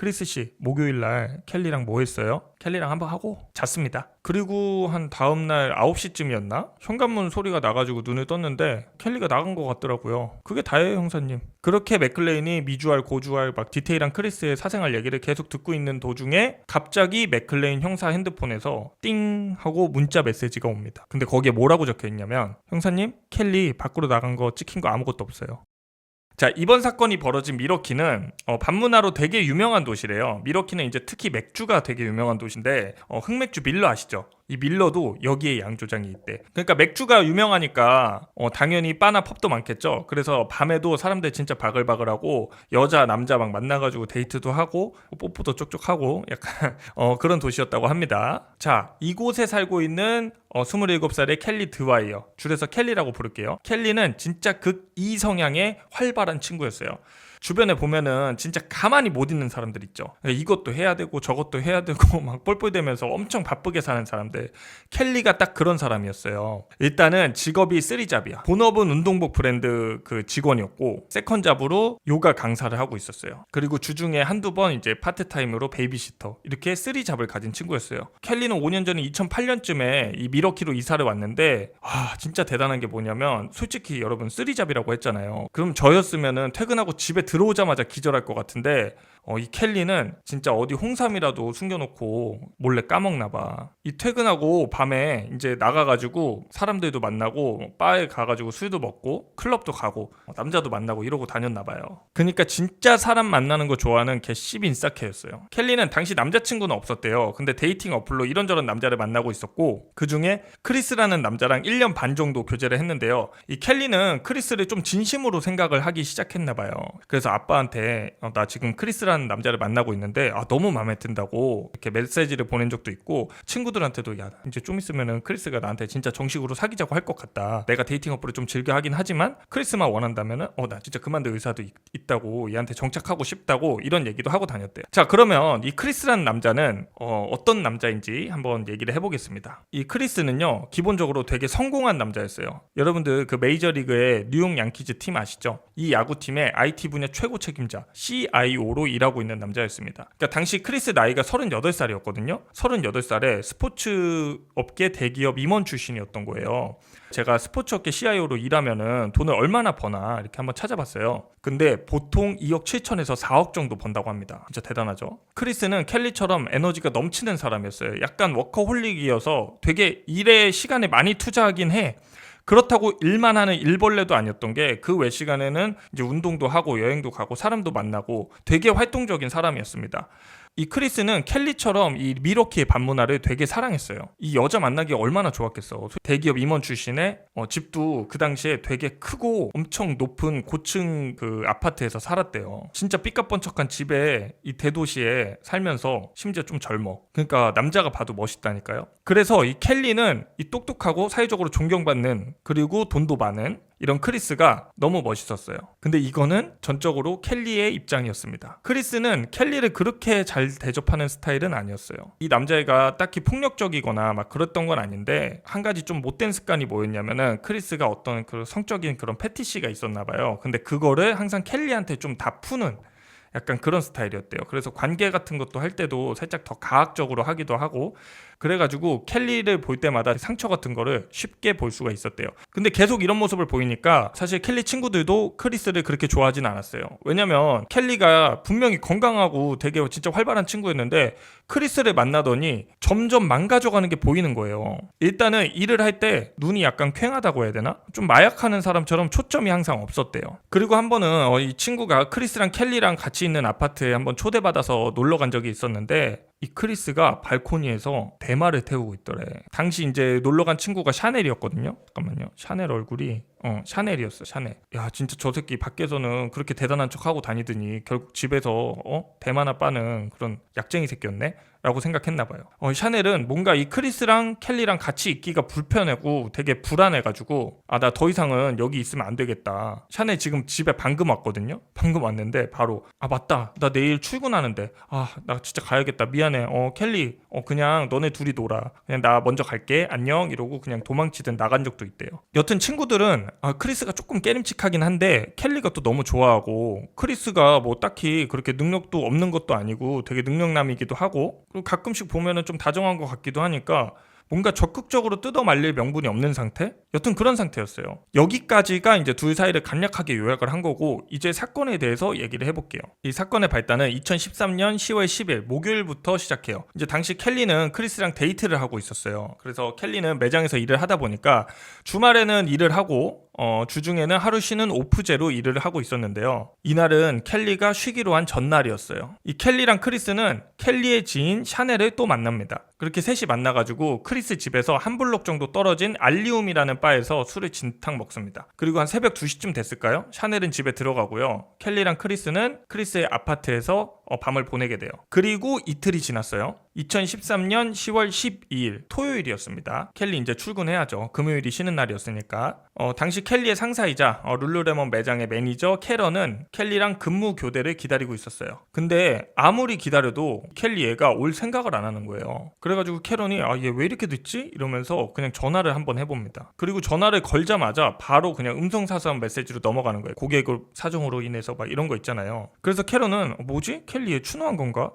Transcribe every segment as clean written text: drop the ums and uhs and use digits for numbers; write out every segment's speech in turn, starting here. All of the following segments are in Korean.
크리스 씨 목요일날 켈리랑 뭐 했어요? 켈리랑 한번 하고 잤습니다. 그리고 한 다음날 9시쯤이었나? 현관문 소리가 나가지고 눈을 떴는데 켈리가 나간 것 같더라고요. 그게 다예요, 형사님. 그렇게 맥클레인이 미주알 고주알 막 디테일한 크리스의 사생활 얘기를 계속 듣고 있는 도중에 갑자기 맥클레인 형사 핸드폰에서 띵 하고 문자 메시지가 옵니다. 근데 거기에 뭐라고 적혀 있냐면, 형사님, 켈리 밖으로 나간 거 찍힌 거 아무것도 없어요. 자, 이번 사건이 벌어진 미러키는 밤문화로 되게 유명한 도시래요. 미러키는 이제 특히 맥주가 되게 유명한 도시인데, 흑맥주 밀러 아시죠? 이 밀러도 여기에 양조장이 있대. 그러니까 맥주가 유명하니까 당연히 바나 펍도 많겠죠. 그래서 밤에도 사람들 진짜 바글바글하고 여자 남자 막 만나가지고 데이트도 하고 뽀뽀도 쪽쪽 하고 약간 그런 도시였다고 합니다. 자, 이곳에 살고 있는 27살의 켈리 드와이어, 줄여서 켈리라고 부를게요. 켈리는 진짜 극이 성향의 활발한 친구였어요. 주변에 보면은 진짜 가만히 못 있는 사람들 있죠. 이것도 해야 되고 저것도 해야 되고 막 뻘뻘대면서 엄청 바쁘게 사는 사람들. 켈리가 딱 그런 사람이었어요. 일단은 직업이 쓰리잡이야. 본업은 운동복 브랜드 그 직원이었고, 세컨잡으로 요가 강사를 하고 있었어요. 그리고 주중에 한두 번 이제 파트타임으로 베이비시터, 이렇게 쓰리잡을 가진 친구였어요. 켈리는 5년 전에 2008년쯤에 이 미러키로 이사를 왔는데, 진짜 대단한 게 뭐냐면, 솔직히 여러분 쓰리잡이라고 했잖아요. 그럼 저였으면은 퇴근하고 집에 들어오자마자 기절할 것 같은데, 이 켈리는 진짜 어디 홍삼이라도 숨겨놓고 몰래 까먹나봐. 이 퇴근하고 밤에 이제 나가가지고 사람들도 만나고 바에 가가지고 술도 먹고 클럽도 가고 남자도 만나고 이러고 다녔나봐요. 그러니까 진짜 사람 만나는 거 좋아하는 개 씹인싸케였어요. 켈리는 당시 남자친구는 없었대요. 근데 데이팅 어플로 이런저런 남자를 만나고 있었고, 그중에 크리스라는 남자랑 1년 반 정도 교제를 했는데요. 이 켈리는 크리스를 좀 진심으로 생각을 하기 시작했나봐요. 그래서 아빠한테 나 지금 크리스라는 남자를 만나고 있는데 너무 마음에 든다고 이렇게 메시지를 보낸 적도 있고, 친구들한테도 야 이제 좀 있으면은 크리스가 나한테 진짜 정식으로 사귀자고 할 것 같다. 내가 데이팅 어플을 좀 즐겨 하긴 하지만 크리스만 원한다면은 나 진짜 그만둘 의사도 있다고, 얘한테 정착하고 싶다고 이런 얘기도 하고 다녔대요. 자, 그러면 이 크리스라는 남자는 어떤 남자인지 한번 얘기를 해보겠습니다. 이 크리스는요, 기본적으로 되게 성공한 남자였어요. 여러분들 그 메이저리그의 뉴욕 양키즈 팀 아시죠? 이 야구팀의 IT 분야 최고 책임자 CIO로 일하고 있는 남자였습니다. 그러니까 당시 크리스 나이가 38살이었거든요. 38살에 스포츠 업계 대기업 임원 출신이었던 거예요. 제가 스포츠 업계 CIO로 일하면은 돈을 얼마나 버나 이렇게 한번 찾아봤어요. 근데 보통 2억 7천에서 4억 정도 번다고 합니다. 진짜 대단하죠. 크리스는 켈리처럼 에너지가 넘치는 사람이었어요. 약간 워커홀릭이어서 되게 일에 시간에 많이 투자하긴 해. 그렇다고 일만 하는 일벌레도 아니었던 게, 그 외 시간에는 이제 운동도 하고 여행도 가고 사람도 만나고 되게 활동적인 사람이었습니다. 이 크리스는 켈리처럼 이 미러키의 밤문화를 되게 사랑했어요. 이 여자 만나기 얼마나 좋았겠어. 대기업 임원 출신의 집도 그 당시에 되게 크고 엄청 높은 고층 그 아파트에서 살았대요. 진짜 삐까뻔쩍한 집에 이 대도시에 살면서 심지어 좀 젊어. 그러니까 남자가 봐도 멋있다니까요. 그래서 이 켈리는 이 똑똑하고 사회적으로 존경받는, 그리고 돈도 많은 이런 크리스가 너무 멋있었어요. 근데 이거는 전적으로 켈리의 입장이었습니다. 크리스는 켈리를 그렇게 잘 대접하는 스타일은 아니었어요. 이 남자애가 딱히 폭력적이거나 막 그랬던 건 아닌데, 한 가지 좀 못된 습관이 뭐였냐면은, 크리스가 어떤 그 성적인 그런 패티시가 있었나 봐요. 근데 그거를 항상 켈리한테 좀 다 푸는 약간 그런 스타일이었대요. 그래서 관계 같은 것도 할 때도 살짝 더 가학적으로 하기도 하고, 그래가지고 켈리를 볼 때마다 상처 같은 거를 쉽게 볼 수가 있었대요. 근데 계속 이런 모습을 보이니까 사실 켈리 친구들도 크리스를 그렇게 좋아하진 않았어요. 왜냐면 켈리가 분명히 건강하고 되게 진짜 활발한 친구였는데, 크리스를 만나더니 점점 망가져가는 게 보이는 거예요. 일단은 일을 할 때 눈이 약간 퀭하다고 해야 되나? 좀 마약하는 사람처럼 초점이 항상 없었대요. 그리고 한 번은 이 친구가 크리스랑 켈리랑 같이 있는 아파트에 한번 초대받아서 놀러 간 적이 있었는데, 이 크리스가 발코니에서 대마를 태우고 있더래. 당시 이제 놀러간 친구가 샤넬이었거든요. 잠깐만요. 샤넬 얼굴이 샤넬이었어. 샤넬. 야, 진짜 저 새끼 밖에서는 그렇게 대단한 척하고 다니더니 결국 집에서 대마나 빠는 그런 약쟁이 새끼였네? 라고 생각했나 봐요. 샤넬은 뭔가 이 크리스랑 켈리랑 같이 있기가 불편하고 되게 불안해가지고, 나 더 이상은 여기 있으면 안 되겠다. 샤넬 지금 집에 방금 왔거든요. 방금 왔는데 바로 맞다, 나 내일 출근하는데 나 진짜 가야겠다, 미안해 미안해. 켈리, 그냥 너네 둘이 놀아. 그냥 나 먼저 갈게. 안녕. 이러고 그냥 도망치든 나간 적도 있대요. 여튼 친구들은 크리스가 조금 깨림칙하긴 한데 켈리가 또 너무 좋아하고, 크리스가 뭐 딱히 그렇게 능력도 없는 것도 아니고 되게 능력남이기도 하고, 그리고 가끔씩 보면은 좀 다정한 것 같기도 하니까 뭔가 적극적으로 뜯어 말릴 명분이 없는 상태? 여튼 그런 상태였어요. 여기까지가 이제 둘 사이를 간략하게 요약을 한 거고, 이제 사건에 대해서 얘기를 해볼게요. 이 사건의 발단은 2013년 10월 10일 목요일부터 시작해요. 이제 당시 켈리는 크리스랑 데이트를 하고 있었어요. 그래서 켈리는 매장에서 일을 하다 보니까 주말에는 일을 하고 주중에는 하루 쉬는 오프제로 일을 하고 있었는데요. 이날은 켈리가 쉬기로 한 전날이었어요. 이 켈리랑 크리스는 켈리의 지인 샤넬을 또 만납니다. 그렇게 셋이 만나가지고 크리스 집에서 한 블록 정도 떨어진 알리움이라는 바에서 술을 진탕 먹습니다. 그리고 한 새벽 2시쯤 됐을까요? 샤넬은 집에 들어가고요. 켈리랑 크리스는 크리스의 아파트에서 밤을 보내게 돼요. 그리고 이틀이 지났어요. 2013년 10월 12일 토요일이었습니다. 켈리 이제 출근해야죠. 금요일이 쉬는 날이었으니까. 당시 켈리의 상사이자 룰루레몬 매장의 매니저 캐런은 켈리랑 근무 교대를 기다리고 있었어요. 근데 아무리 기다려도 켈리 얘가 올 생각을 안 하는 거예요. 그래가지고 캐런이 얘 왜 이렇게 늦지? 이러면서 그냥 전화를 한번 해봅니다. 그리고 전화를 걸자마자 바로 그냥 음성사서한 메시지로 넘어가는 거예요. 고객 사정으로 인해서 막 이런 거 있잖아요. 그래서 캐런은 뭐지? 켈리 얘 추노한 건가?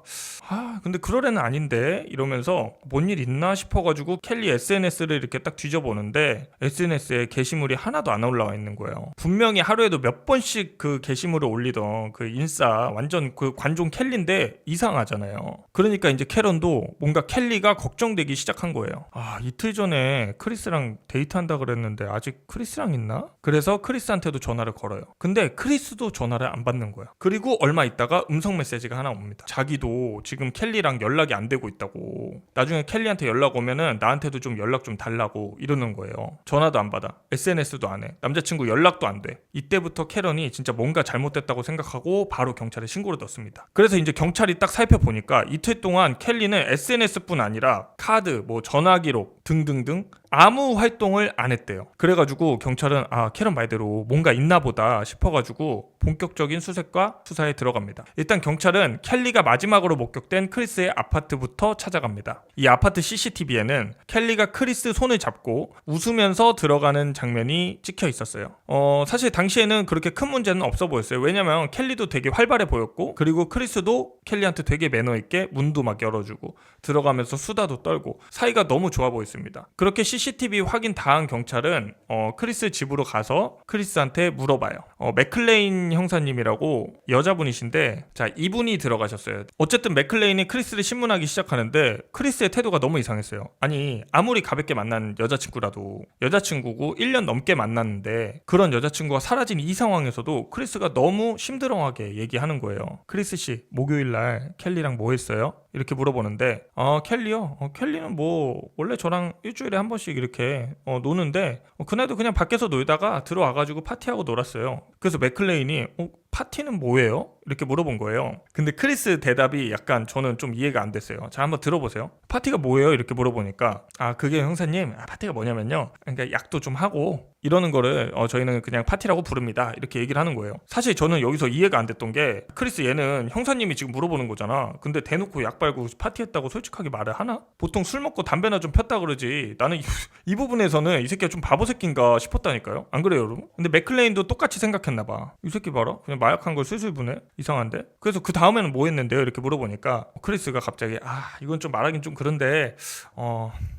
근데 그럴 애는 아닌데 이러면서 뭔 일 있나 싶어가지고 켈리 SNS를 이렇게 딱 뒤져보는데 SNS에 게시물이 하나도 안 올라와 있는 거예요. 분명히 하루에도 몇 번씩 그 게시물을 올리던 그 인싸 완전 그 관종 켈리인데 이상하잖아요. 그러니까 이제 캐런도 뭔가 켈리가 걱정되기 시작한 거예요. 이틀 전에 크리스랑 데이트한다 그랬는데 아직 크리스랑 있나? 그래서 크리스한테도 전화를 걸어요. 근데 크리스도 전화를 안 받는 거야. 그리고 얼마 있다가 음성 메시지가 하나 옵니다. 자기도 지금 켈리랑 연락이 안 되고 있다고, 나중에 켈리한테 연락 오면은 나한테도 좀 연락 좀 달라고 이러는 거예요. 전화도 안 받아, SNS도 안 해, 남자친구 연락도 안 돼. 이때부터 캐런이 진짜 뭔가 잘못됐다고 생각하고 바로 경찰에 신고를 넣습니다. 그래서 이제 경찰이 딱 살펴보니까 이틀 동안 켈리는 SNS뿐 아니라 카드, 뭐 전화 기록 등등등 아무 활동을 안 했대요. 그래가지고 경찰은 캐런 말대로 뭔가 있나 보다 싶어가지고 본격적인 수색과 수사에 들어갑니다. 일단 경찰은 켈리가 마지막으로 목격된 크리스의 아파트부터 찾아갑니다. 이 아파트 CCTV에는 켈리가 크리스 손을 잡고 웃으면서 들어가는 장면이 찍혀 있었어요. 사실 당시에는 그렇게 큰 문제는 없어 보였어요. 왜냐면 켈리도 되게 활발해 보였고, 그리고 크리스도 켈리한테 되게 매너 있게 문도 막 열어주고 들어가면서 수다도 떨고 사이가 너무 좋아 보였습니다. 그렇게 CCTV 확인 다한 경찰은 크리스 집으로 가서 크리스한테 물어봐요. 맥클레인 형사님이라고 여자분이신데, 자, 이분이 들어가셨어요. 어쨌든 맥클레인이 크리스를 신문하기 시작하는데 크리스의 태도가 너무 이상했어요. 아니, 아무리 가볍게 만난 여자친구라도 여자친구고 1년 넘게 만났는데 그런 여자친구가 사라진 이 상황에서도 크리스가 너무 심드렁하게 얘기하는 거예요. 크리스 씨, 목요일날 켈리랑 뭐 했어요? 이렇게 물어보는데 켈리요? 켈리는 뭐 원래 저랑 일주일에 한 번씩 이렇게 노는데 그날도 그냥 밖에서 놀다가 들어와가지고 파티하고 놀았어요. 그래서 맥클레인이 파티는 뭐예요? 이렇게 물어본 거예요. 근데 크리스 대답이 약간 저는 좀 이해가 안 됐어요. 자, 한번 들어보세요. 파티가 뭐예요? 이렇게 물어보니까 그게 형사님, 파티가 뭐냐면요, 그러니까 약도 좀 하고 이러는 거를 저희는 그냥 파티라고 부릅니다. 이렇게 얘기를 하는 거예요. 사실 저는 여기서 이해가 안 됐던 게, 크리스 얘는 형사님이 지금 물어보는 거잖아. 근데 대놓고 약 빨고 파티했다고 솔직하게 말을 하나? 보통 술 먹고 담배나 좀 폈다 그러지. 나는 이 부분에서는 이 새끼가 좀 바보 새끼인가 싶었다니까요. 안 그래요, 여러분? 근데 맥클레인도 똑같이 생각했나 봐. 이 새끼 봐라, 그냥 마약한 걸 술술 부네? 이상한데? 그래서 그 다음에는 뭐 했는데요? 이렇게 물어보니까 크리스가 갑자기 이건 좀 말하긴 좀 그런데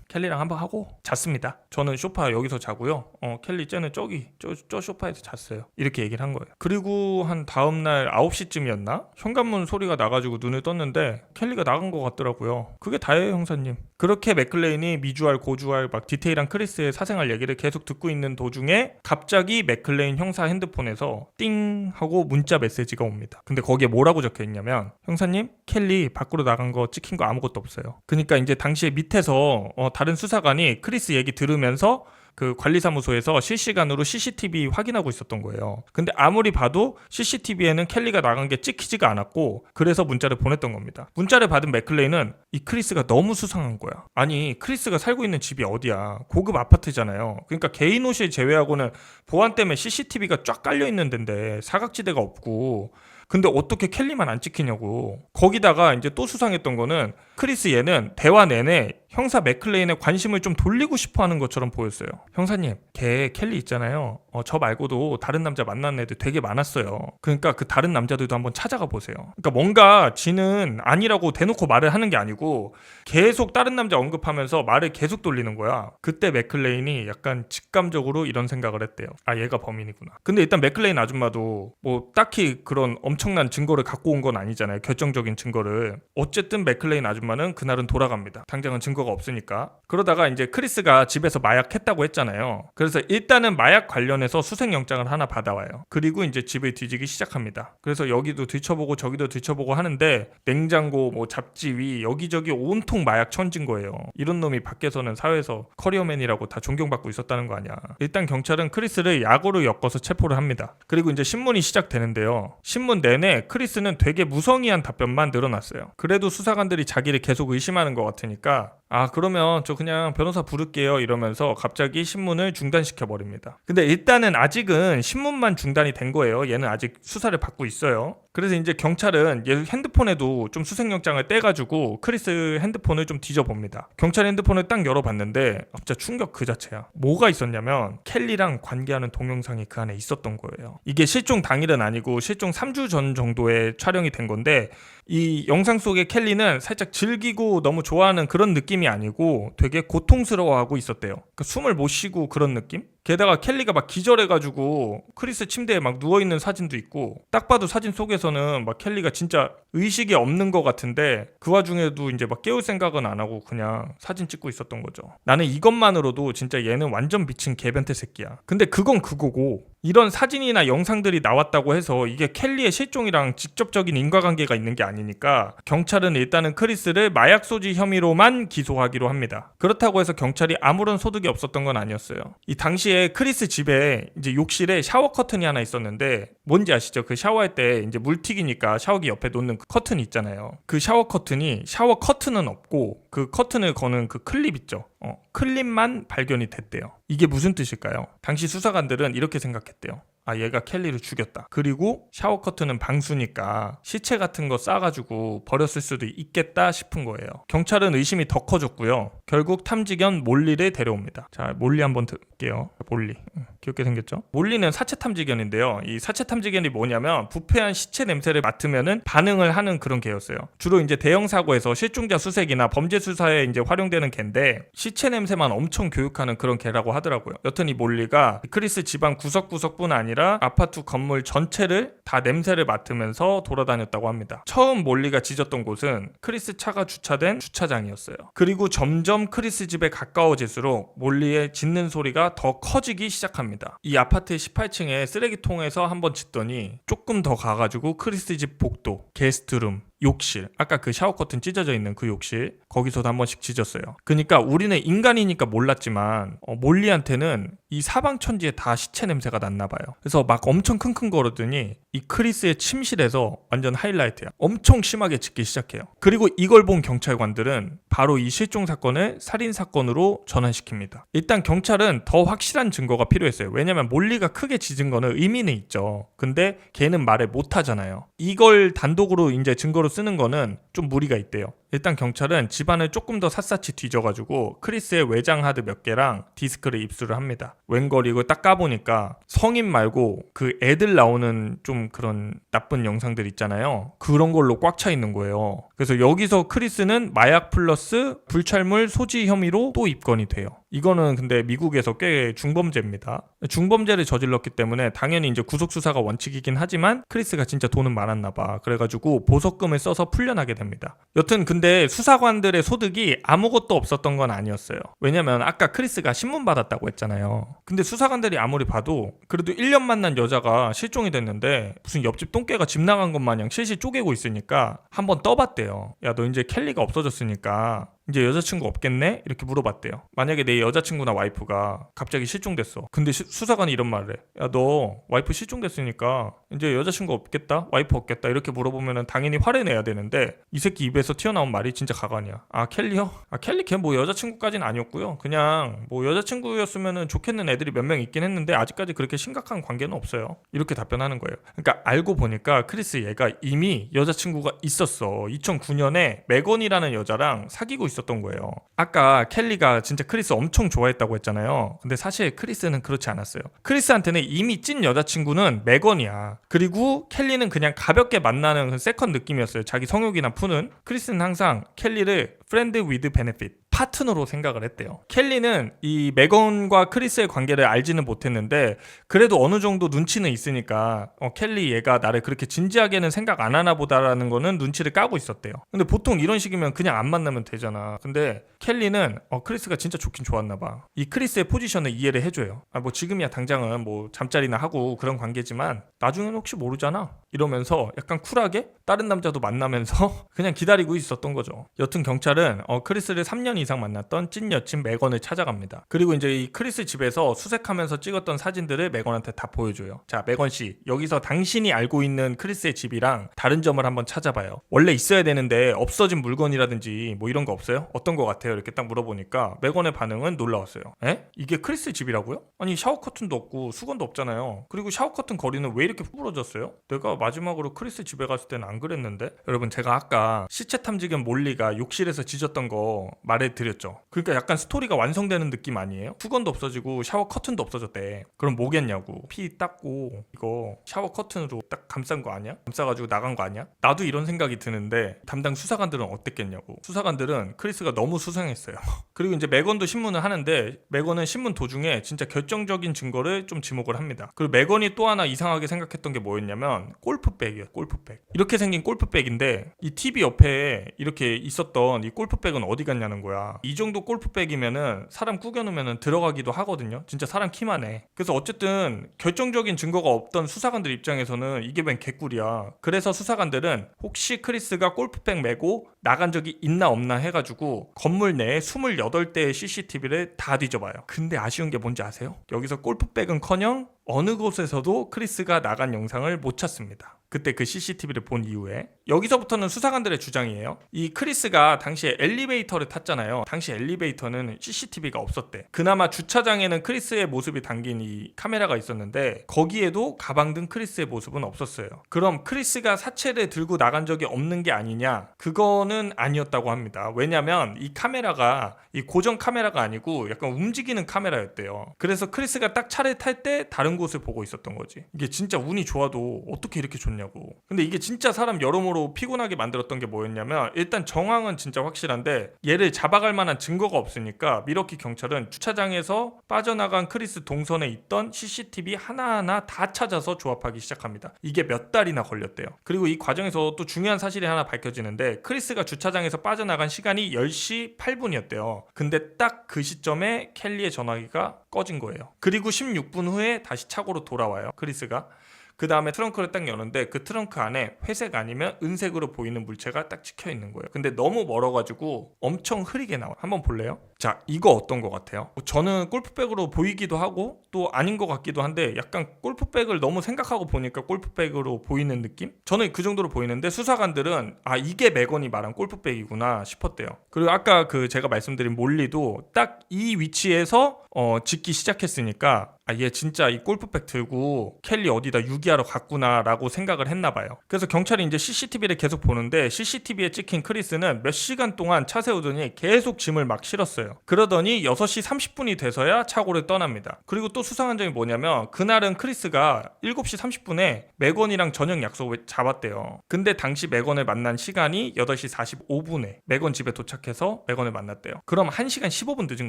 켈리랑 한번 하고 잤습니다. 저는 소파 여기서 자고요. 켈리 쟤는 저 소파에서 잤어요. 이렇게 얘기를 한 거예요. 그리고 한 다음날 9시쯤이었나? 현관문 소리가 나가지고 눈을 떴는데 켈리가 나간 것 같더라고요. 그게 다예요, 형사님. 그렇게 맥클레인이 미주알 고주알 막 디테일한 크리스의 사생활 얘기를 계속 듣고 있는 도중에 갑자기 맥클레인 형사 핸드폰에서 띵 하고 문자 메시지가 옵니다. 근데 거기에 뭐라고 적혀있냐면, 형사님, 켈리 밖으로 나간 거 찍힌 거 아무것도 없어요. 그러니까 이제 당시에 밑에서 다른 수사관이 크리스 얘기 들으면서 그 관리사무소에서 실시간으로 CCTV 확인하고 있었던 거예요. 근데 아무리 봐도 CCTV에는 켈리가 나간 게 찍히지가 않았고, 그래서 문자를 보냈던 겁니다. 문자를 받은 맥클레인은 이 크리스가 너무 수상한 거야. 아니, 크리스가 살고 있는 집이 어디야? 고급 아파트잖아요. 그러니까 개인 호실 제외하고는 보안 때문에 CCTV가 쫙 깔려 있는 데인데 사각지대가 없고, 근데 어떻게 켈리만 안 찍히냐고. 거기다가 이제 또 수상했던 거는 크리스 얘는 대화 내내 형사 맥클레인에 관심을 좀 돌리고 싶어 하는 것처럼 보였어요. 형사님, 걔 켈리 있잖아요. 저 말고도 다른 남자 만나는 애들 되게 많았어요. 그러니까 그 다른 남자들도 한번 찾아가 보세요. 그러니까 뭔가 지는 아니라고 대놓고 말을 하는 게 아니고 계속 다른 남자 언급하면서 말을 계속 돌리는 거야. 그때 맥클레인이 약간 직감적으로 이런 생각을 했대요. 아, 얘가 범인이구나. 근데 일단 맥클레인 아줌마도 뭐 딱히 그런 엄청난 증거를 갖고 온 건 아니잖아요. 결정적인 증거를. 어쨌든 맥클레인 아줌마는 그날은 돌아갑니다. 당장은 증거가 없으니까. 그러다가 이제 크리스가 집에서 마약했다고 했잖아요. 그래서 일단은 마약 관련해서 수색영장을 하나 받아와요. 그리고 이제 집을 뒤지기 시작합니다. 그래서 여기도 뒤쳐보고 저기도 뒤쳐보고 하는데 냉장고, 뭐 잡지위 여기저기 온통 마약 천진 거예요. 이런 놈이 밖에서는 사회에서 커리어맨이라고 다 존경받고 있었다는 거 아니야. 일단 경찰은 크리스를 약으로 엮어서 체포를 합니다. 그리고 이제 신문이 시작되는데요. 신문 내내 크리스는 되게 무성의한 답변만 늘어났어요. 그래도 수사관들이 자기를 계속 의심하는 것 같으니까 아, 그러면 저 그냥 변호사 부를게요 이러면서 갑자기 신문을 중단시켜버립니다. 근데 일단은 아직은 신문만 중단이 된 거예요. 얘는 아직 수사를 받고 있어요. 그래서 이제 경찰은 얘 핸드폰에도 좀 수색영장을 떼가지고 크리스 핸드폰을 좀 뒤져봅니다. 경찰 핸드폰을 딱 열어봤는데 진짜 충격 그 자체야. 뭐가 있었냐면 켈리랑 관계하는 동영상이 그 안에 있었던 거예요. 이게 실종 당일은 아니고 실종 3주 전 정도에 촬영이 된 건데 이 영상 속의 켈리는 살짝 즐기고 너무 좋아하는 그런 느낌이 아니고 되게 고통스러워하고 있었대요. 그러니까 숨을 못 쉬고 그런 느낌? 게다가 켈리가 막 기절해가지고 크리스 침대에 막 누워있는 사진도 있고 딱 봐도 사진 속에서는 막 켈리가 진짜 의식이 없는 것 같은데 그 와중에도 이제 막 깨울 생각은 안 하고 그냥 사진 찍고 있었던 거죠. 나는 이것만으로도 진짜 얘는 완전 미친 개변태 새끼야. 근데 그건 그거고 이런 사진이나 영상들이 나왔다고 해서 이게 켈리의 실종이랑 직접적인 인과관계가 있는 게 아니니까 경찰은 일단은 크리스를 마약 소지 혐의로만 기소하기로 합니다. 그렇다고 해서 경찰이 아무런 소득이 없었던 건 아니었어요. 이 당시에 크리스 집에 이제 욕실에 샤워 커튼이 하나 있었는데 뭔지 아시죠? 그 샤워할 때 이제 물 튀기니까 샤워기 옆에 놓는 그 커튼이 있잖아요. 그 샤워 커튼이 샤워 커튼은 없고 그 커튼을 거는 그 클립 있죠. 클립만 발견이 됐대요. 이게 무슨 뜻일까요? 당시 수사관들은 이렇게 생각했대요. 아, 얘가 켈리를 죽였다. 그리고 샤워 커튼은 방수니까 시체 같은 거 싸가지고 버렸을 수도 있겠다 싶은 거예요. 경찰은 의심이 더 커졌고요. 결국 탐지견 몰리를 데려옵니다. 자, 몰리 한번 들게요. 몰리. 귀엽게 생겼죠? 몰리는 사체 탐지견인데요. 이 사체 탐지견이 뭐냐면 부패한 시체 냄새를 맡으면은 반응을 하는 그런 개였어요. 주로 이제 대형 사고에서 실종자 수색이나 범죄 수사에 이제 활용되는 개인데 시체 냄새만 엄청 교육하는 그런 개라고 하더라고요. 여튼 이 몰리가 크리스 집안 구석구석뿐 아니라 아파트 건물 전체를 다 냄새를 맡으면서 돌아다녔다고 합니다. 처음 몰리가 짖었던 곳은 크리스 차가 주차된 주차장이었어요. 그리고 점점 크리스 집에 가까워질수록 몰리의 짖는 소리가 더 커지기 시작합니다. 이 아파트 18층에 쓰레기통에서 한번 짖더니 조금 더 가가지고 크리스 집 복도, 게스트룸, 욕실, 아까 그 샤워 커튼 찢어져 있는 그 욕실, 거기서도 한 번씩 짖었어요. 그러니까 우리는 인간이니까 몰랐지만 몰리한테는 이 사방천지에 다 시체 냄새가 났나 봐요. 그래서 막 엄청 킁킁거리더니 이 크리스의 침실에서 완전 하이라이트야. 엄청 심하게 짖기 시작해요. 그리고 이걸 본 경찰관들은 바로 이 실종 사건을 살인 사건으로 전환시킵니다. 일단 경찰은 더 확실한 증거가 필요했어요. 왜냐면 몰리가 크게 짖은 거는 의미는 있죠. 근데 걔는 말을 못 하잖아요. 이걸 단독으로 이제 증거로 쓰는 거는 좀 무리가 있대요. 일단 경찰은 집안을 조금 더 샅샅이 뒤져가지고 크리스의 외장 하드 몇 개랑 디스크를 입수를 합니다. 웬걸 이걸 딱 까보니까 성인 말고 그 애들 나오는 좀 그런 나쁜 영상들 있잖아요. 그런 걸로 꽉 차 있는 거예요. 그래서 여기서 크리스는 마약 플러스 불찰물 소지 혐의로 또 입건이 돼요. 이거는 근데 미국에서 꽤 중범죄입니다. 중범죄를 저질렀기 때문에 당연히 이제 구속수사가 원칙이긴 하지만 크리스가 진짜 돈은 많았나 봐. 그래가지고 보석금을 써서 풀려나게 됩니다. 여튼 근데 수사관들의 소득이 아무것도 없었던 건 아니었어요. 왜냐면 아까 크리스가 신문 받았다고 했잖아요. 근데 수사관들이 아무리 봐도 그래도 1년 만난 여자가 실종이 됐는데 무슨 옆집 똥개가 집 나간 것 마냥 실실 쪼개고 있으니까 한번 떠봤대요. 야, 너 이제 켈리가 없어졌으니까 이제 여자친구 없겠네? 이렇게 물어봤대요. 만약에 내 여자친구나 와이프가 갑자기 실종됐어. 근데 수사관이 이런 말을 해. 야, 너 와이프 실종됐으니까 이제 여자친구 없겠다? 와이프 없겠다? 이렇게 물어보면은 당연히 화를 내야 되는데 이 새끼 입에서 튀어나온 말이 진짜 가관이야. 아, 켈리요? 아, 켈리 걔 뭐 여자친구까지는 아니었고요. 그냥 뭐 여자친구였으면은 좋겠는 애들이 몇 명 있긴 했는데 아직까지 그렇게 심각한 관계는 없어요. 이렇게 답변하는 거예요. 그러니까 알고 보니까 크리스 얘가 이미 여자친구가 있었어. 2009년에 메건이라는 여자랑 사귀고 있었던 거예요. 아까 켈리가 진짜 크리스 엄청 좋아했다고 했잖아요. 근데 사실 크리스는 그렇지 않았어요. 크리스한테는 이미 찐 여자친구는 메건이야. 그리고 켈리는 그냥 가볍게 만나는 그 세컨 느낌이었어요. 자기 성욕이나 푸는. 크리스는 항상 켈리를 friend with benefit, 파트너로 생각을 했대요. 켈리는 이 메건과 크리스의 관계를 알지는 못했는데 그래도 어느 정도 눈치는 있으니까 켈리 얘가 나를 그렇게 진지하게는 생각 안 하나 보다라는 거는 눈치를 까고 있었대요. 근데 보통 이런 식이면 그냥 안 만나면 되잖아. 근데 켈리는 크리스가 진짜 좋긴 좋았나 봐. 이 크리스의 포지션을 이해를 해줘요. 뭐 지금이야 당장은 뭐 잠자리나 하고 그런 관계지만 나중에는 혹시 모르잖아 이러면서 약간 쿨하게 다른 남자도 만나면서 그냥 기다리고 있었던 거죠. 여튼 경찰은 크리스를 3년 이상 만났던 찐 여친 메건을 찾아갑니다. 그리고 이제 이 크리스 집에서 수색하면서 찍었던 사진들을 메건한테 다 보여줘요. 자, 메건 씨, 여기서 당신이 알고 있는 크리스의 집이랑 다른 점을 한번 찾아봐요. 원래 있어야 되는데 없어진 물건이라든지 뭐 이런 거 없어요? 어떤 거 같아요? 이렇게 딱 물어보니까 메건의 반응은 놀라웠어요. 에? 이게 크리스 집이라고요? 아니 샤워 커튼도 없고 수건도 없잖아요. 그리고 샤워 커튼 거리는 왜 이렇게 부러졌어요? 내가 마지막으로 크리스 집에 갔을 때는 안 그랬는데? 여러분, 제가 아까 시체 탐지견 몰리가 욕실에서 짖었던 거 말해드렸죠. 그러니까 약간 스토리가 완성되는 느낌 아니에요? 수건도 없어지고 샤워 커튼도 없어졌대. 그럼 뭐겠냐고. 피 닦고 이거 샤워 커튼으로 딱 감싼 거 아니야? 감싸가지고 나간 거 아니야? 나도 이런 생각이 드는데 담당 수사관들은 어땠겠냐고. 수사관들은 크리스가 너무 수상했어요. 그리고 이제 메건도 신문을 하는데 메건은 신문 도중에 진짜 결정적인 증거를 좀 지목을 합니다. 그리고 메건이 또 하나 이상하게 생각했던 게 뭐였냐면 골프백이에요. 골프백. 이렇게 생긴 골프백인데 이 TV 옆에 이렇게 있었던 이 골프백은 어디 갔냐는 거야. 이 정도 골프백이면은 사람 구겨놓으면은 들어가기도 하거든요. 진짜 사람 키만 해. 그래서 어쨌든 결정적인 증거가 없던 수사관들 입장에서는 이게 웬 개꿀이야. 그래서 수사관들은 혹시 크리스가 골프백 메고 나간 적이 있나 없나 해가지고 건물 내에 28대의 CCTV를 다 뒤져봐요. 근데 아쉬운 게 뭔지 아세요? 여기서 골프백은커녕 어느 곳에서도 크리스가 나간 영상을 못 찾습니다. 그때 그 CCTV를 본 이후에 여기서부터는 수사관들의 주장이에요. 이 크리스가 당시에 엘리베이터를 탔잖아요. 당시 엘리베이터는 CCTV가 없었대. 그나마 주차장에는 크리스의 모습이 담긴 이 카메라가 있었는데 거기에도 가방 등 크리스의 모습은 없었어요. 그럼 크리스가 사체를 들고 나간 적이 없는 게 아니냐? 그거는 아니었다고 합니다. 왜냐면 이 카메라가 이 고정 카메라가 아니고 약간 움직이는 카메라였대요. 그래서 크리스가 딱 차를 탈 때 다른 곳을 보고 있었던 거지. 이게 진짜 운이 좋아도 어떻게 이렇게 좋냐고. 근데 이게 진짜 사람 여러모로 피곤하게 만들었던 게 뭐였냐면 일단 정황은 진짜 확실한데 얘를 잡아갈 만한 증거가 없으니까 미러키 경찰은 주차장에서 빠져나간 크리스 동선에 있던 CCTV 하나하나 다 찾아서 조합하기 시작합니다. 이게 몇 달이나 걸렸대요. 그리고 이 과정에서 또 중요한 사실이 하나 밝혀지는데 크리스가 주차장에서 빠져나간 시간이 10시 8분이었대요. 근데 딱 그 시점에 켈리의 전화기가 꺼진 거예요. 그리고 16분 후에 다시 차고로 돌아와요. 크리스가. 그 다음에 트렁크를 딱 여는데 그 트렁크 안에 회색 아니면 은색으로 보이는 물체가 딱 찍혀 있는 거예요. 근데 너무 멀어가지고 엄청 흐리게 나와요. 한번 볼래요? 자, 이거 어떤 것 같아요? 저는 골프백으로 보이기도 하고 또 아닌 것 같기도 한데 약간 골프백을 너무 생각하고 보니까 골프백으로 보이는 느낌? 저는 그 정도로 보이는데 수사관들은 이게 메건이 말한 골프백이구나 싶었대요. 그리고 아까 그 제가 말씀드린 몰리도 딱 이 위치에서 짓기 시작했으니까 얘 진짜 이 골프백 들고 켈리 어디다 유기하러 갔구나 라고 생각을 했나 봐요. 그래서 경찰이 이제 CCTV를 계속 보는데 CCTV에 찍힌 크리스는 몇 시간 동안 차 세우더니 계속 짐을 막 실었어요. 그러더니 6시 30분이 돼서야 차고를 떠납니다. 그리고 또 수상한 점이 뭐냐면 그날은 크리스가 7시 30분에 메건이랑 저녁 약속을 잡았대요. 근데 당시 메건을 만난 시간이 8시 45분에 메건 집에 도착해서 메건을 만났대요. 그럼 1시간 15분 늦은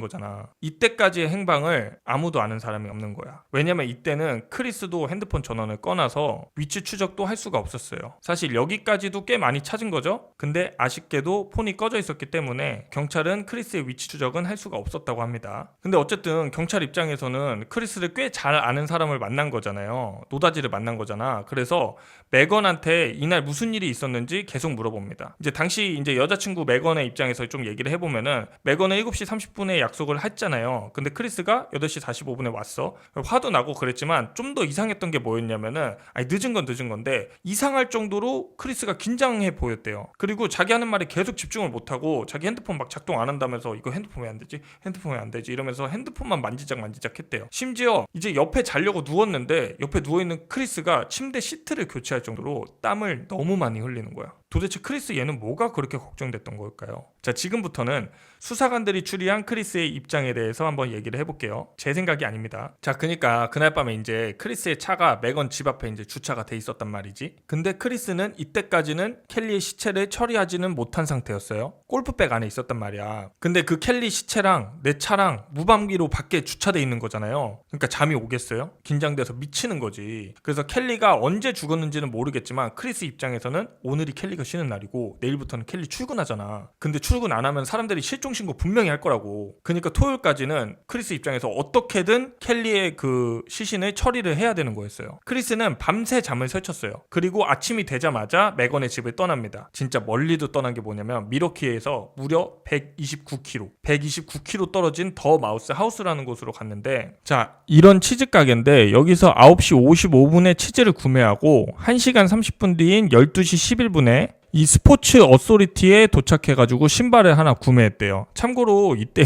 거잖아. 이때까지의 행방을 아무도 아는 사람이 없는 되는 거야. 왜냐면 이때는 크리스도 핸드폰 전원을 꺼놔서 위치 추적도 할 수가 없었어요. 사실 여기까지도 꽤 많이 찾은 거죠. 근데 아쉽게도 폰이 꺼져 있었기 때문에 경찰은 크리스의 위치 추적은 할 수가 없었다고 합니다. 근데 어쨌든 경찰 입장에서는 크리스를 꽤 잘 아는 사람을 만난 거잖아요. 노다지를 만난 거잖아. 그래서 메건한테 이날 무슨 일이 있었는지 계속 물어봅니다. 이제 당시 이제 여자친구 메건의 입장에서 좀 얘기를 해보면은 메건은 7시 30분에 약속을 했잖아요. 근데 크리스가 8시 45분에 왔어. 화도 나고 그랬지만 좀 더 이상했던 게 뭐였냐면은 늦은 건 늦은 건데 이상할 정도로 크리스가 긴장해 보였대요. 그리고 자기 하는 말에 계속 집중을 못하고 자기 핸드폰 막 작동 안 한다면서 이거 핸드폰 왜 안 되지? 핸드폰 왜 안 되지? 이러면서 핸드폰만 만지작 했대요. 심지어 이제 옆에 자려고 누웠는데 옆에 누워있는 크리스가 침대 시트를 교체할 정도로 땀을 너무 많이 흘리는 거야. 도대체 크리스 얘는 뭐가 그렇게 걱정됐던 걸까요? 자, 지금부터는 수사관들이 추리한 크리스의 입장에 대해서 한번 얘기를 해볼게요. 제 생각이 아닙니다. 자, 그러니까 그날 밤에 이제 크리스의 차가 메건 집 앞에 이제 주차가 돼 있었단 말이지. 근데 크리스는 이때까지는 켈리의 시체를 처리하지는 못한 상태였어요. 골프백 안에 있었단 말이야. 근데 그 켈리 시체랑 내 차랑 무방비로 밖에 주차돼 있는 거잖아요. 그러니까 잠이 오겠어요? 긴장돼서 미치는 거지. 그래서 켈리가 언제 죽었는지는 모르겠지만 크리스 입장에서는 오늘이 켈리가 쉬는 날이고 내일부터는 켈리 출근하잖아. 근데 출근 안 하면 사람들이 실종 신고 분명히 할 거라고. 그러니까 토요일까지는 크리스 입장에서 어떻게든 켈리의 그 시신을 처리를 해야 되는 거였어요. 크리스는 밤새 잠을 설쳤어요. 그리고 아침이 되자마자 메건의 집을 떠납니다. 진짜 멀리도 떠난 게 뭐냐면 미러키에서 무려 129km 떨어진 더 마우스 하우스라는 곳으로 갔는데, 자, 이런 치즈 가게인데 여기서 9시 55분에 치즈를 구매하고 1시간 30분 뒤인 12시 11분에 이 스포츠 어소리티에 도착해가지고 신발을 하나 구매했대요. 참고로 이때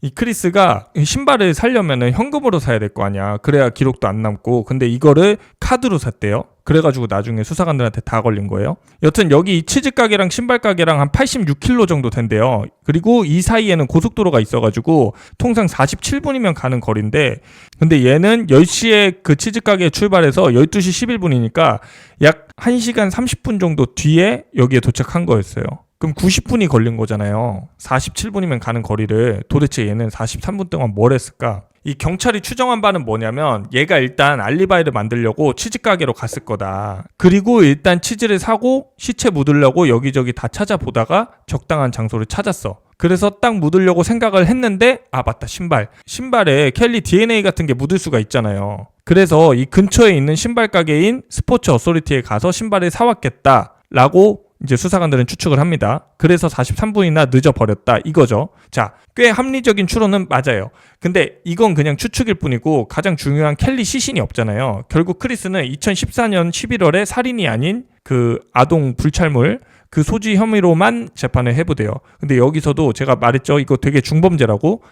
이 크리스가 신발을 사려면 현금으로 사야 될 거 아니야. 그래야 기록도 안 남고. 근데 이거를 카드로 샀대요. 그래가지고 나중에 수사관들한테 다 걸린 거예요. 여튼 여기 이 치즈 가게랑 신발 가게랑 한 86km 정도 된대요. 그리고 이 사이에는 고속도로가 있어가지고 통상 47분이면 가는 거리인데, 근데 얘는 10시에 그 치즈 가게에 출발해서 12시 11분이니까 약 1시간 30분 정도 뒤에 여기에 도착한 거였어요. 그럼 90분이 걸린 거잖아요. 47분이면 가는 거리를 도대체 얘는 43분 동안 뭘 했을까? 이 경찰이 추정한 바는 뭐냐면 얘가 일단 알리바이를 만들려고 치즈 가게로 갔을 거다. 그리고 일단 치즈를 사고 시체 묻으려고 여기저기 다 찾아보다가 적당한 장소를 찾았어. 그래서 딱 묻으려고 생각을 했는데 맞다, 신발에 켈리 DNA 같은 게 묻을 수가 있잖아요. 그래서 이 근처에 있는 신발 가게인 스포츠 어소리티에 가서 신발을 사왔겠다 라고 이제 수사관들은 추측을 합니다. 그래서 43분이나 늦어버렸다 이거죠. 자, 꽤 합리적인 추론은 맞아요. 근데 이건 그냥 추측일 뿐이고 가장 중요한 켈리 시신이 없잖아요. 결국 크리스는 2014년 11월에 살인이 아닌 그 아동 불찰물 그 소지 혐의로만 재판을 해부돼요. 근데 여기서도 제가 말했죠. 이거 되게 중범죄라고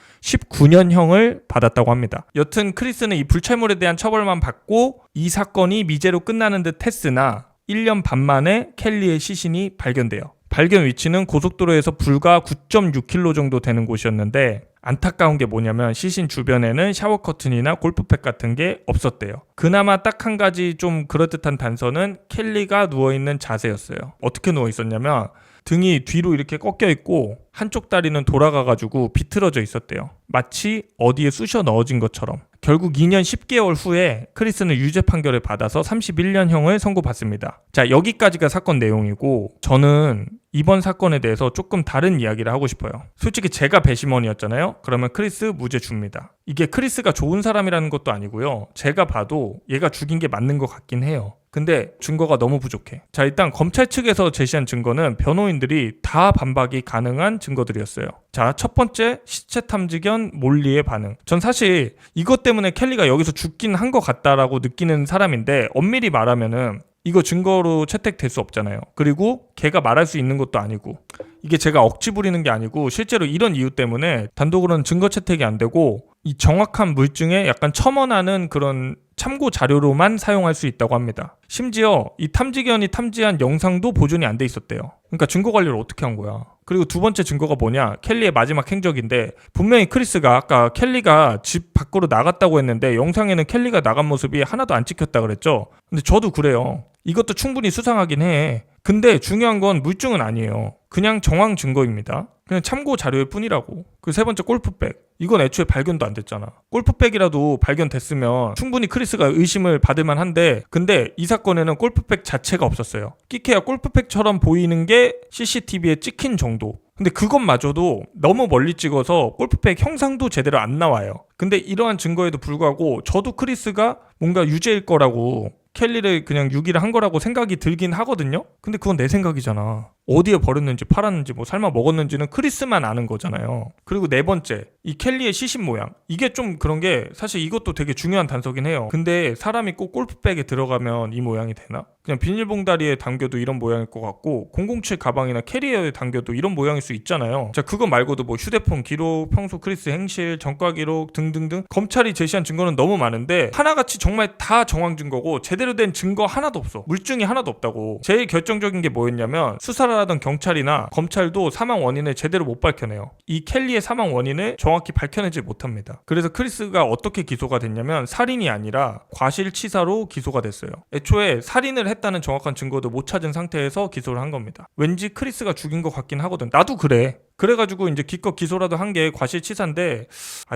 19년형을 받았다고 합니다. 여튼 크리스는 이 불찰물에 대한 처벌만 받고 이 사건이 미제로 끝나는 듯 했으나 1년 반 만에 켈리의 시신이 발견돼요. 발견 위치는 고속도로에서 불과 9.6km 정도 되는 곳이었는데 안타까운 게 뭐냐면 시신 주변에는 샤워 커튼이나 골프백 같은 게 없었대요. 그나마 딱 한 가지 좀 그럴듯한 단서는 켈리가 누워있는 자세였어요. 어떻게 누워있었냐면 등이 뒤로 이렇게 꺾여 있고 한쪽 다리는 돌아가가지고 비틀어져 있었대요. 마치 어디에 쑤셔 넣어진 것처럼. 결국 2년 10개월 후에 크리스는 유죄 판결을 받아서 31년형을 선고받습니다. 자, 여기까지가 사건 내용이고 저는 이번 사건에 대해서 조금 다른 이야기를 하고 싶어요. 솔직히 제가 배심원이었잖아요. 그러면 크리스 무죄 줍니다. 이게 크리스가 좋은 사람이라는 것도 아니고요. 제가 봐도 얘가 죽인 게 맞는 것 같긴 해요. 근데 증거가 너무 부족해. 자, 일단 검찰 측에서 제시한 증거는 변호인들이 다 반박이 가능한 증거들이었어요. 자, 첫 번째, 시체 탐지견 몰리의 반응. 전 사실 이것 때문에 켈리가 여기서 죽긴 한 것 같다라고 느끼는 사람인데 엄밀히 말하면은 이거 증거로 채택될 수 없잖아요. 그리고 걔가 말할 수 있는 것도 아니고 이게 제가 억지 부리는 게 아니고 실제로 이런 이유 때문에 단독으로는 증거 채택이 안 되고 이 정확한 물증에 약간 첨언하는 그런 참고 자료로만 사용할 수 있다고 합니다. 심지어 이 탐지견이 탐지한 영상도 보존이 안 돼 있었대요. 그러니까 증거 관리를 어떻게 한 거야? 그리고 두 번째 증거가 뭐냐? 켈리의 마지막 행적인데 분명히 크리스가 아까 켈리가 집 밖으로 나갔다고 했는데 영상에는 켈리가 나간 모습이 하나도 안 찍혔다 그랬죠? 근데 저도 그래요. 이것도 충분히 수상하긴 해. 근데 중요한 건 물증은 아니에요. 그냥 정황 증거입니다. 그냥 참고 자료일 뿐이라고. 그 세 번째 골프백, 이건 애초에 발견도 안 됐잖아. 골프백이라도 발견됐으면 충분히 크리스가 의심을 받을 만한데, 근데 이 사건에는 골프백 자체가 없었어요. 끼케야 골프백처럼 보이는 게 CCTV에 찍힌 정도. 근데 그것마저도 너무 멀리 찍어서 골프백 형상도 제대로 안 나와요. 근데 이러한 증거에도 불구하고 저도 크리스가 뭔가 유죄일 거라고, 켈리를 그냥 유기를 한 거라고 생각이 들긴 하거든요. 근데 그건 내 생각이잖아. 어디에 버렸는지 팔았는지 뭐 삶아 먹었는지는 크리스만 아는 거잖아요. 그리고 네 번째, 이 켈리의 시신 모양, 이게 좀 그런 게 사실 이것도 되게 중요한 단서긴 해요. 근데 사람이 꼭 골프백에 들어가면 이 모양이 되나? 그냥 비닐봉다리에 담겨도 이런 모양일 것 같고, 007 가방이나 캐리어에 담겨도 이런 모양일 수 있잖아요. 자, 그거 말고도 뭐 휴대폰 기록, 평소 크리스 행실, 전과 기록 등등등 검찰이 제시한 증거는 너무 많은데 하나같이 정말 다 정황 증거고 제대로 된 증거 하나도 없어. 물증이 하나도 없다고. 제일 결정적인 게 뭐였냐면, 수사를 하던 경찰이나 검찰도 사망 원인을 제대로 못 밝혀내요. 이 켈리의 사망 원인을 정확히 밝혀내지 못합니다. 그래서 크리스가 어떻게 기소가 됐냐면, 살인이 아니라 과실치사로 기소가 됐어요. 애초에 살인을 했다는 정확한 증거도 못 찾은 상태에서 기소를 한 겁니다. 왠지 크리스가 죽인 것 같긴 하거든. 나도 그래. 그래가지고 이제 기껏 기소라도 한 게 과실치사인데,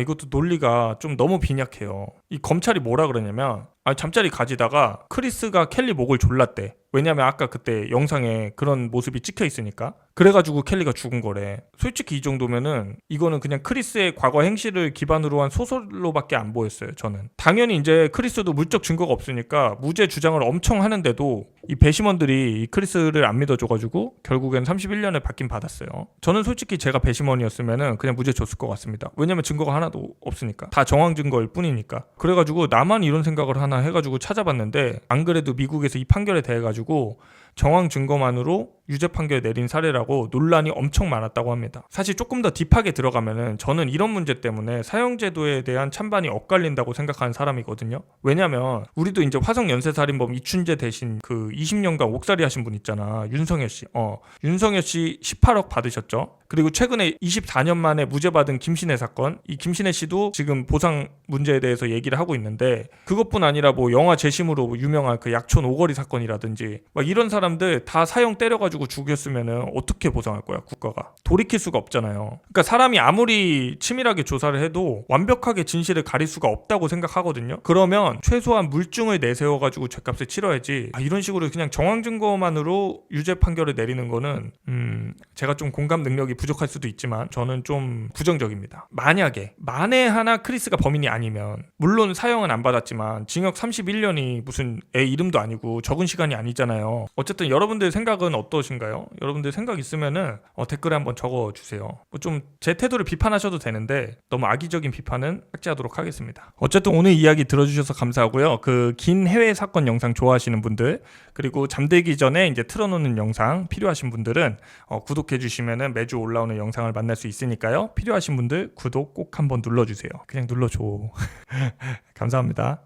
이것도 논리가 좀 너무 빈약해요. 이 검찰이 뭐라 그러냐면, 잠자리 가지다가 크리스가 켈리 목을 졸랐대. 왜냐면 아까 그때 영상에 그런 모습이 찍혀 있으니까. 그래가지고 켈리가 죽은 거래. 솔직히 이 정도면은 이거는 그냥 크리스의 과거 행실을 기반으로 한 소설로밖에 안 보였어요, 저는. 당연히 이제 크리스도 물적 증거가 없으니까 무죄 주장을 엄청 하는데도 이 배심원들이 이 크리스를 안 믿어줘가지고 결국엔 31년을 받긴 받았어요. 저는 솔직히 제가 배심원이었으면은 그냥 무죄 줬을 것 같습니다. 왜냐면 증거가 하나도 없으니까. 다 정황 증거일 뿐이니까. 그래가지고 나만 이런 생각을 하나 해가지고 찾아봤는데, 안 그래도 미국에서 이 판결에 대해 가지고 정황 증거만으로 유죄 판결 내린 사례라고 논란이 엄청 많았다고 합니다. 사실 조금 더 딥하게 들어가면은 저는 이런 문제 때문에 사형제도에 대한 찬반이 엇갈린다고 생각하는 사람이거든요. 왜냐면 우리도 이제 화성 연쇄살인범 이춘재 대신 그 20년간 옥살이 하신 분 있잖아, 윤석열 씨. 윤석열 씨 18억 받으셨죠. 그리고 최근에 24년 만에 무죄 받은 김신혜 사건, 이 김신혜 씨도 지금 보상 문제에 대해서 얘기를 하고 있는데, 그것뿐 아니라 뭐 영화 재심으로 유명한 그 약촌 오거리 사건이라든지 막 이런 사람들 다 사형 때려가지고 죽였으면은 어떻게 보상할 거야, 국가가? 돌이킬 수가 없잖아요. 그러니까 사람이 아무리 치밀하게 조사를 해도 완벽하게 진실을 가릴 수가 없다고 생각하거든요. 그러면 최소한 물증을 내세워가지고 죄값을 치러야지, 이런 식으로 그냥 정황 증거만으로 유죄 판결을 내리는 거는 제가 좀 공감 능력이 부족할 수도 있지만 저는 좀 부정적입니다. 만에 하나 크리스가 범인이 아니면, 물론 사형은 안 받았지만 징역 31년이 무슨 애 이름도 아니고 적은 시간이 아니잖아요. 어쨌든 여러분들 생각은 어떠신가요? 여러분들 생각 있으면은 댓글에 한번 적어주세요. 뭐 좀 제 태도를 비판하셔도 되는데 너무 악의적인 비판은 삭제하도록 하겠습니다. 어쨌든 오늘 이야기 들어주셔서 감사하고요. 그 긴 해외 사건 영상 좋아하시는 분들, 그리고 잠들기 전에 이제 틀어놓는 영상 필요하신 분들은 구독해주시면은 매주 올라오는 영상을 만날 수 있으니까요. 필요하신 분들 구독 꼭 한번 눌러주세요. 그냥 눌러줘. 감사합니다.